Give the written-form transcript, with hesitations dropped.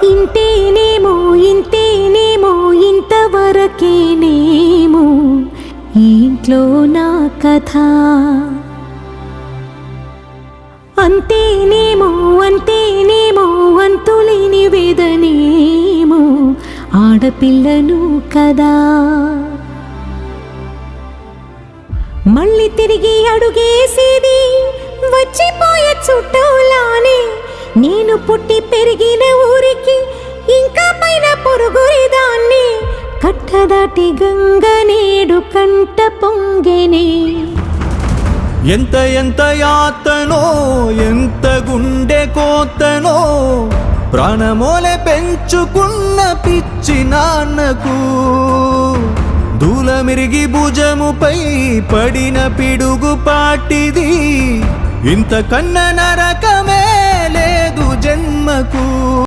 ఇంతేనేమో ఇంతేనేమో ఇంతవరకేనేమో ఈ ఇంట్లో నా కథ. అంతేనేమో అంతేనేమో అంతులేని వేదనేమో ఆడపిల్లను కదా. మళ్ళీ తిరిగి అడుగేసేది వచ్చిపోయే చుట్టూలానే. నేను పుట్టి పెరిగిన ఊరికి ఇంకా పైన పొరుగురిదాన్ని. కట్టదాటి గంగ నేడు కంట పొంగెనే. ఎంత ఎంత యాతనో ఎంత గుండె కోతనో ప్రాణమోలే పెంచుకున్న పిచ్చి నాన్నకు. దూలమిరిగి భుజముపై పడిన పిడుగు పాటిది. ఇంతకన్నా నరకమే లేదు జన్మకు.